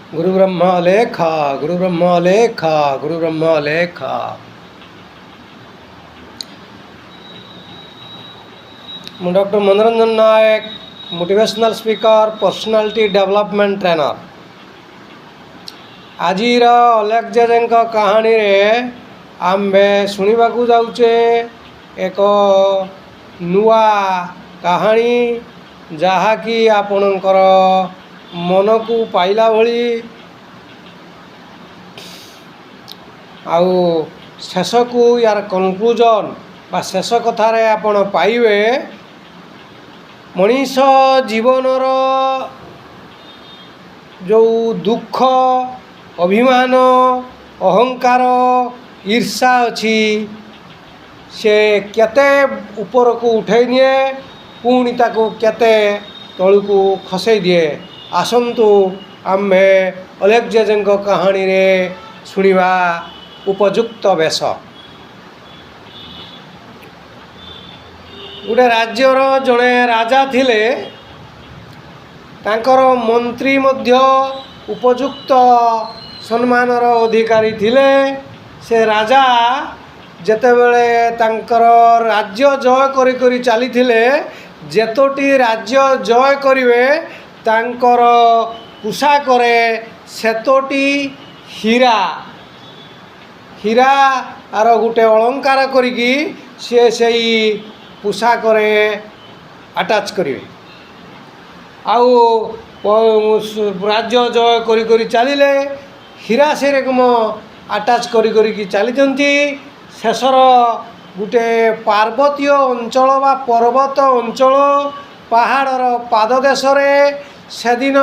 गुरु ब्रह्मा लेखा गुरु ब्रह्मा लेखा गुरु ब्रह्मा लेखा। ମୁଁ doctor Manoranjan Nayak, motivational speaker, personality development trainer. ଆଜିର ଅଲେଖ ଜେଜେଙ୍କ କାହାଣୀରେ ଆମ୍ଭେ ଶୁଣିବାକୁ ଯାଉଛେ ଏକ ନୂଆ କାହାଣୀ, ଯାହାକି ଆପଣଙ୍କର ମନକୁ ପାଇଲା ଭଳି ଆଉ ଶେଷକୁ ୟାର କନକ୍ଲୁଜନ୍ ବା ଶେଷ କଥାରେ ଆପଣ ପାଇବେ ମଣିଷ ଜୀବନର ଯେଉଁ ଦୁଃଖ, ଅଭିମାନ, ଅହଙ୍କାର, ଈର୍ଷା ଅଛି, ସେ କେତେ ଉପରକୁ ଉଠାଇ ନିଏ, ପୁଣି ତାକୁ କେତେ ତଳକୁ ଖସାଇ ଦିଏ। ଆସନ୍ତୁ ଆମ୍ଭେ ଅଲେଖ ଜେଜେଙ୍କ କାହାଣୀରେ ଶୁଣିବା ଉପଯୁକ୍ତ ବେଶ। ଗୋଟେ ରାଜ୍ୟର ଜଣେ ରାଜା ଥିଲେ, ତାଙ୍କର ମନ୍ତ୍ରୀ ମଧ୍ୟ ଉପଯୁକ୍ତ ସମ୍ମାନର ଅଧିକାରୀ ଥିଲେ। ସେ ରାଜା ଯେତେବେଳେ ତାଙ୍କର ରାଜ୍ୟ ଜୟ କରି କରି ଚାଲିଥିଲେ, ଯେତୋଟି ରାଜ୍ୟ ଜୟ କରିବେ ତାଙ୍କର ପୋଷାକରେ ସେତୋଟି ହୀରାର ଗୋଟେ ଅଳଙ୍କାର କରିକି ସିଏ ସେଇ ପୋଷାକରେ ଆଟାଚ୍ କରିବେ। ଆଉ ରାଜ୍ୟ ଜୟ କରି କରି ଚାଲିଲେ, ହୀରା ସେରକମ ଆଟାଚ୍ କରି କରିକି ଚାଲିଛନ୍ତି। ଶେଷର ଗୋଟେ ପାର୍ବତୀୟ ଅଞ୍ଚଳ ବା ପର୍ବତ ଅଞ୍ଚଳ, ପାହାଡ଼ର ପାଦଦେଶରେ ସେଦିନ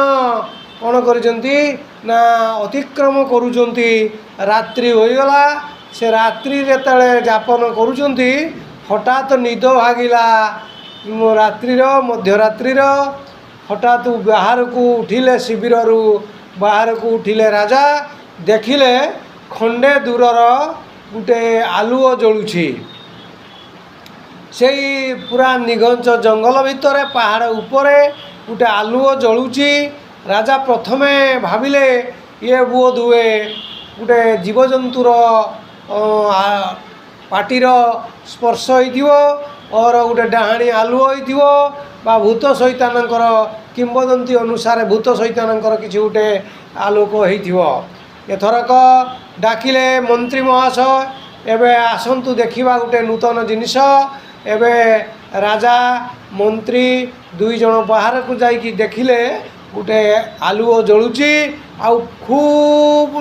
କ'ଣ କରିଛନ୍ତି ନା ଅତିକ୍ରମ କରୁଛନ୍ତି। ରାତ୍ରି ହୋଇଗଲା। ସେ ରାତ୍ରି ଯେତେବେଳେ ଯାପନ କରୁଛନ୍ତି, ହଠାତ୍ ନିଦ ଭାଗିଲା ରାତ୍ରିର, ମଧ୍ୟରାତ୍ରିର। ହଠାତ୍ ବାହାରକୁ ଉଠିଲେ, ଶିବିରରୁ ବାହାରକୁ ଉଠିଲେ ରାଜା, ଦେଖିଲେ ଖଣ୍ଡେ ଦୂରର ଗୋଟେ ଆଲୁଅ ଜଳୁଛି। ସେଇ ପୁରା ନିଘଞ୍ଚ ଜଙ୍ଗଲ ଭିତରେ, ପାହାଡ଼ ଉପରେ ଗୋଟେ ଆଲୁଅ ଜଳୁଛି। ରାଜା ପ୍ରଥମେ ଭାବିଲେ ଇଏ ବୋଧହୁଏ ଗୋଟେ ଜୀବଜନ୍ତୁର ପାଟିର ସ୍ପର୍ଶ ହୋଇଥିବ, ଅର ଗୋଟେ ଡାହାଣୀ ଆଲୁଅ ହୋଇଥିବ, ବା ଭୂତ ଶୈତାନଙ୍କର କିମ୍ବଦନ୍ତୀ ଅନୁସାରେ ଭୂତ ଶୈତାନଙ୍କର କିଛି ଗୋଟେ ଆଲୋକ ହୋଇଥିବ। ଏଥରକ ଡାକିଲେ ମନ୍ତ୍ରୀ ମହାଶୟ, ଏବେ ଆସନ୍ତୁ ଦେଖିବା ଗୋଟେ ନୂତନ ଜିନିଷ। ଏବେ ରାଜା ମନ୍ତ୍ରୀ ଦୁଇ ଜଣ ବାହାରକୁ ଯାଇକି ଦେଖିଲେ ଗୋଟେ ଆଲୁଅ ଜଳୁଛି। ଆଉ ଖୁବ୍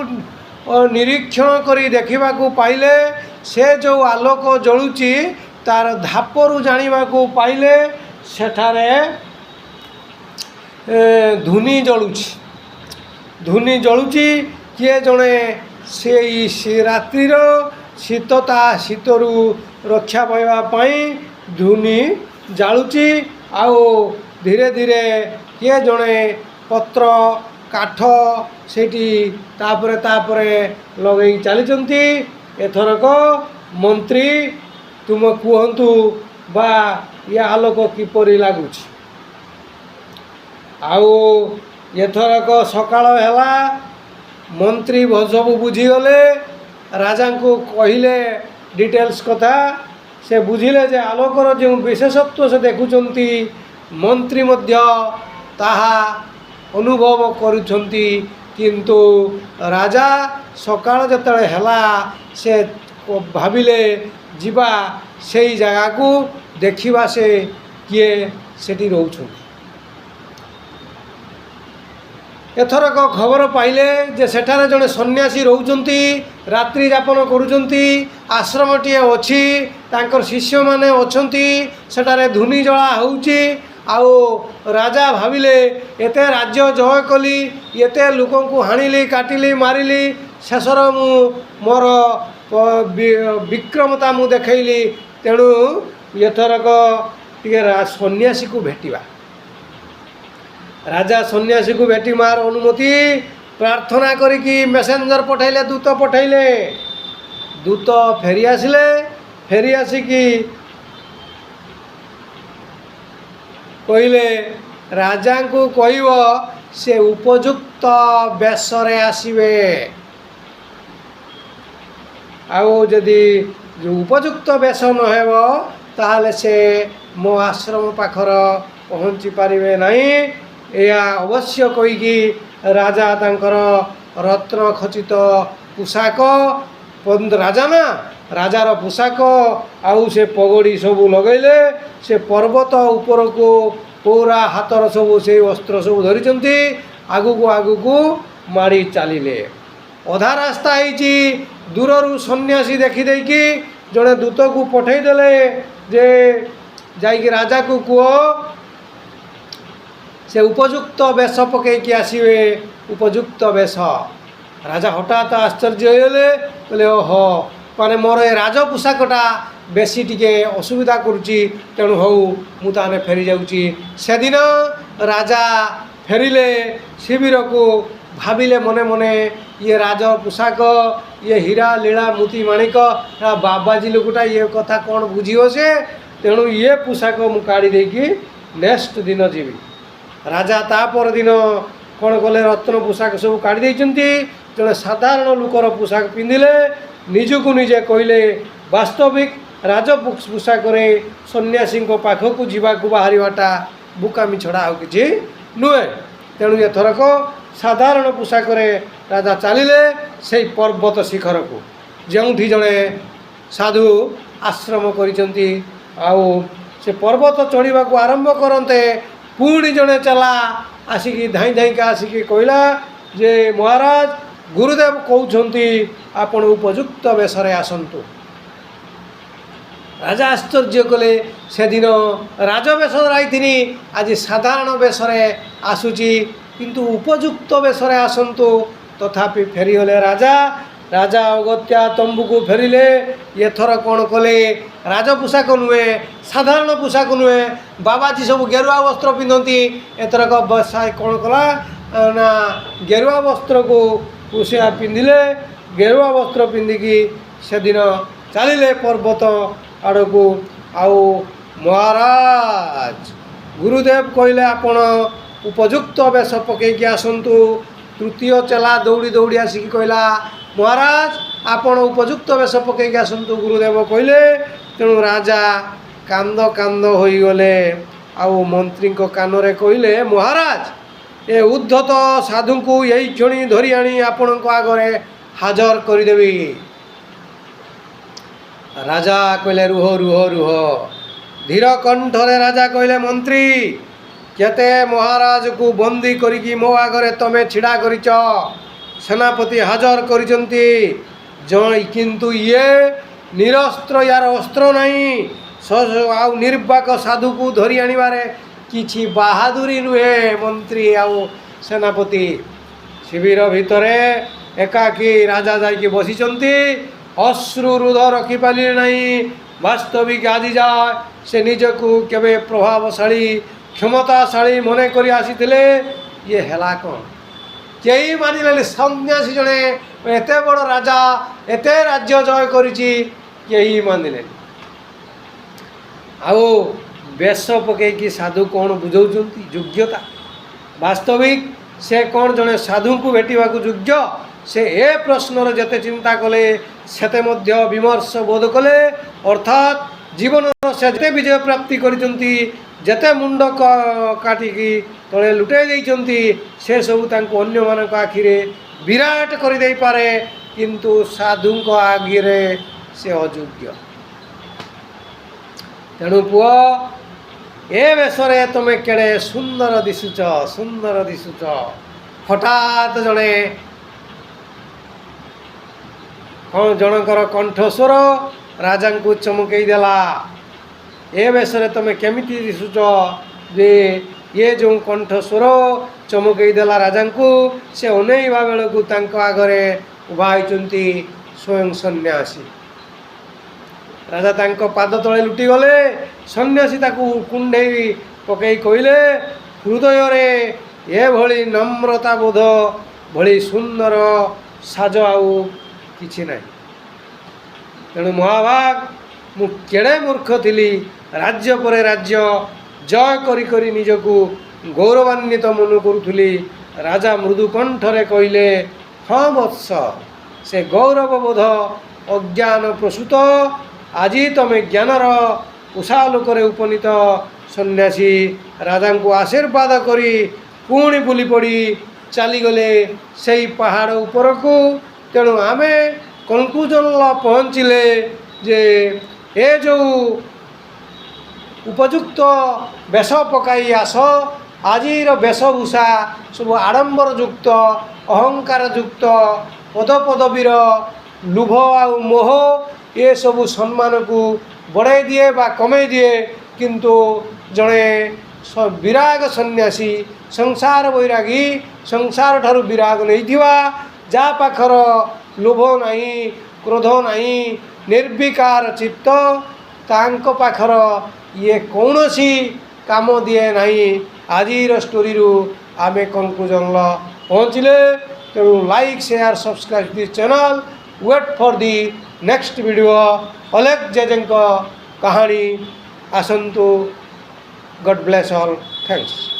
ନିରୀକ୍ଷଣ କରି ଦେଖିବାକୁ ପାଇଲେ, ସେ ଯେଉଁ ଆଲୋକ ଜଳୁଛି ତାର ଧାପରୁ ଜାଣିବାକୁ ପାଇଲେ ସେଠାରେ ଧୂନି ଜଳୁଛି। ଧୂନି ଜଳୁଛି। କିଏ ଜଣେ ସେଇ ରାତ୍ରିର ଶୀତରୁ ରକ୍ଷା ପାଇବା ପାଇଁ ଧୂନି ଜାଳୁଛି। ଆଉ ଧୀରେ ଧୀରେ କିଏ ଜଣେ ପତ୍ର କାଠ ସେଇଠି ତାପରେ ଲଗେଇ ଚାଲିଛନ୍ତି। ଏଥରକ ମନ୍ତ୍ରୀ, ତୁମେ କୁହନ୍ତୁ ବା ଏ ଆଲୋକ କିପରି ଲାଗୁଛି? ଆଉ ଏଥରକ ସକାଳ ହେଲା, ମନ୍ତ୍ରୀ ସବୁ ବୁଝିଗଲେ। ରାଜାଙ୍କୁ କହିଲେ ଡିଟେଲ୍ସ କଥା। ସେ ବୁଝିଲେ ଯେ ଆଲୋକର ଯେଉଁ ବିଶେଷତ୍ୱ ସେ ଦେଖୁଛନ୍ତି, ମନ୍ତ୍ରୀ ମଧ୍ୟ ତାହା ଅନୁଭବ କରୁଛନ୍ତି। କିନ୍ତୁ ରାଜା ସକାଳ ଯେତେବେଳେ ହେଲା, ସେ ଭାବିଲେ ଯିବା ସେଇ ଜାଗାକୁ, ଦେଖିବା ସେ କିଏ ସେଠି ରହୁଛନ୍ତି। ଏଥରକ ଖବର ପାଇଲେ ଯେ ସେଠାରେ ଜଣେ ସନ୍ନ୍ୟାସୀ ରହୁଛନ୍ତି, ରାତ୍ରି ଯାପନ କରୁଛନ୍ତି। ଆଶ୍ରମଟିଏ ଅଛି, ତାଙ୍କର ଶିଷ୍ୟମାନେ ଅଛନ୍ତି, ସେଠାରେ ଧୂନି ଜଳା ହେଉଛି। ଆଉ ରାଜା ଭାବିଲେ ଏତେ ରାଜ୍ୟ ଜୟ କଲି, ଏତେ ଲୋକଙ୍କୁ ହାଣିଲି, କାଟିଲି, ମାରିଲି, ଶେଷର ମୁଁ ମୋର ବିକ୍ରମତା ମୁଁ ଦେଖେଇଲି। ତେଣୁ ଏଥରକ ଟିକେ ସନ୍ନ୍ୟାସୀକୁ ଭେଟିବା। ରାଜା ସନ୍ନ୍ୟାସୀକୁ ଭେଟିବାର ଅନୁମତି ପ୍ରାର୍ଥନା କରିକି ମେସେଞ୍ଜର ପଠାଇଲେ, ଦୂତ ପଠାଇଲେ। ଦୂତ ଫେରି ଆସିଲେ। ଫେରି ଆସିକି କହିଲେ ରାଜାଙ୍କୁ କହିବ से उपयुक्त बेशरे आसवे आदि उपयुक्त बेश नहेब ताहले से मो आश्रम पाखर पहुँची पारे नहीं। या अवश्य कहीकि राजा तांकर रत्न खचित पोशाक राजा ना राजार पोशाक आउ से पगड़ी सबू लगैले से पर्वत ऊपर को पूरा हाथर सबू से वस्त्र सब धरी आगु आगु माड़ी चलिले। अधा रास्ता है दूररू सन्यासी देखिदे कि जड़े दूत को पठेदेले जे जाइकी राजा को कह से उपयुक्त बेश पकईकि आसवे उपयुक्त बेश। राजा हठात आश्चर्य होले बोले ओहो माने मोर ए राज पोशाकटा बेसी टिके असुविधा करुच्ची तेणु हौ मु ताने फेरी जाऊँगी। से दिन राजा फेरिले शिविर को भाविले मने मने ये राज पोशाक ये हीरा लीला मोती माणिक बाबाजी लोकटा ये कथा कौन बुझीओ से तेणु ये पोशाक मु काढ़ी देकी नेक्स्ट दिन जीवी। राजा तापर दिन कौन कले रत्न पोशाक सब काढ़ी देइचंती जड़े साधारण लोकर पोशाक पिंधिले निजको निजे कहले वास्तविक राज पोशाक सन्यासी पाखक जावाक बाहरटा बुकामी छड़ा आउ कि नुहे। तेणु एथरक साधारण पोशाक राजा चलिले से पर्वत शिखर को जो जड़े साधु आश्रम करिसेंती आउ से पर्वत चढ़ा को आरंभ करते पुणी जड़े चला आसिकी धाई धाई आसिकी कहला जे महाराज गुरुदेव कहते आपण उपयुक्त बेशरे आसतु। राजा आश्चर्य कले से दिन राजवेश रही आज साधारण बेशरे आसुची किंतु उपयुक्त बेशरे आसतु तथापि फेरीगले राजा। राजा अगत्या तंबू को फेरिले एथर कौन कले राज पोशाक नुहे साधारण पोशाक नुहे बाबाजी सब गेरुआ वस्त्र पिंधती एथरक कौन कला ना गेरुआ वस्त्र को पोषा पिंधिले गेरुआ वस्त्र पिंधिकी से दिन चलिले पर्वत आड़ को आउ महाराज गुरुदेव कहले आपण उपयुक्त बेश पकईकि आसतु। तृतीय चला दौड़ी दौड़ी आसिकी कहला महाराज आपण उपयुक्त बेश पकईकि आसतु गुरुदेव कहले। तेणु राजा कांद कांद हो गले आउ मंत्री कान कहले महाराज ए उद्धत साधु को यही क्षणी धरी आनी आपण आगे हाजर करदेवी। राजा कहले रुह रुह रुह धीर कंठरे राजा कहले मंत्री केते महाराज को बंदी करिकी मो आगे तमे छिड़ा करिच सेनापति हाजर करिसंती किंतु ये निरस्त्र यार अस्त्र नहीं आउ निर्वाक साधु को धरी आनिबारे किछि बहादुरी नुहे। मंत्री आउ सेनापति शिविर भितरे एकाकी राजा जाइकी बसिचंती अश्रुरुध रखिपारे नहीं। वास्तविक आदि जाए से निजको केबे प्रभावशाली क्षमताशाली मन करी आसीथिले ये हेला कौन कई मानिले सन्यासी जड़े एत बड़ राजा एत राज्य जय करिछि कई मानिले आउ बेश पकईकि साधु कौन बुझाउछंती योग्यता वास्तविक से कौन जड़े साधु को भेटा योग्य से ए प्रश्नर जेते चिंता कले सेते मध्य विमर्श बोध कले अर्थात जीवन से जेते विजय प्राप्ति करिसंती जेते मुंड काटिकी तले लुटाई देइचंती से सबू तांको अन्य मानक आखिरे विराट करि देई पारे किंतु साधुंक आगिरे से अयोग्य। तेणु पुओ ए बेशरे तमे केड़े सुंदर दिशुच हठात जड़े जनकर कंठस्वर राजा को चमकई देला ए बेशरे तमे केमिति दिशुच जे ये जो कंठस्वर चमकई देला राजा को से अनेइबा बेल को तांको आगरे उभा होइचंती स्वयं सन्यासी। राजा तांको पाद तले लुटी गले सन्यासी ताकू कुंडेई पकई कहले हृदय रे ए भली नम्रता बोध भली सुंदर साज आउ किछि नहीं। तेणु महाभाग मु केड़े मूर्ख थिली राज्य पर राज्य जय करी करी निजको गौरवान्वित मन करुथुली ରାଜା ମୃଦୁ କଣ୍ଠରେ କହିଲେ, ହଁ ବତ୍ସ, ସେ ଗୌରବବୋଧ ଅଜ୍ଞାନ ପ୍ରସୂତ। ଆଜି ତମେ ଜ୍ଞାନର ଉଷାଲୋକରେ ଉପନୀତ। ସନ୍ନ୍ୟାସୀ ରାଜାଙ୍କୁ ଆଶୀର୍ବାଦ କରି ପୁଣି ବୁଲି ପଡ଼ି ଚାଲିଗଲେ ସେଇ ପାହାଡ଼ ଉପରକୁ। ତେଣୁ ଆମେ କନକ୍ଲୁଜନ୍ରେ ପହଞ୍ଚିଲେ ଯେ ଏ ଯେଉଁ ଉପଯୁକ୍ତ ବେଶ ପକାଇ ଆସ, ଆଜିର ବେଶଭୂଷା ସବୁ ଆଡ଼ମ୍ବର ଯୁକ୍ତ, ଅହଙ୍କାର ଯୁକ୍ତ, ପଦପଦବୀର ଲୋଭ ଆଉ ମୋହ ଏସବୁ ସମ୍ମାନକୁ ବଢ଼ାଇ ଦିଏ ବା କମେଇ ଦିଏ। କିନ୍ତୁ ଜଣେ ବିରାଗ ସନ୍ନ୍ୟାସୀ, ସଂସାର ବୈରାଗୀ, ସଂସାର ଠାରୁ ବିରାଗ ନେଇଥିବା, ଯାହା ପାଖର ଲୋଭ ନାହିଁ, କ୍ରୋଧ ନାହିଁ, ନିର୍ବିକାର ଚିତ୍ତ, ତାଙ୍କ ପାଖର ଇଏ କୌଣସି କାମ ଦିଏ ନାହିଁ। ଆଜିର ଷ୍ଟୋରିରୁ ଆମେ କନକ୍ଲୁଜନ୍ରେ ପହଞ୍ଚିଲେ। ତେଣୁ like, share, subscribe this channel. Wait for the next video. Alekh ଜେଜେଙ୍କ କାହାଣୀ ଆସନ୍ତୁ। God bless all. ଥ୍ୟାଙ୍କସ୍।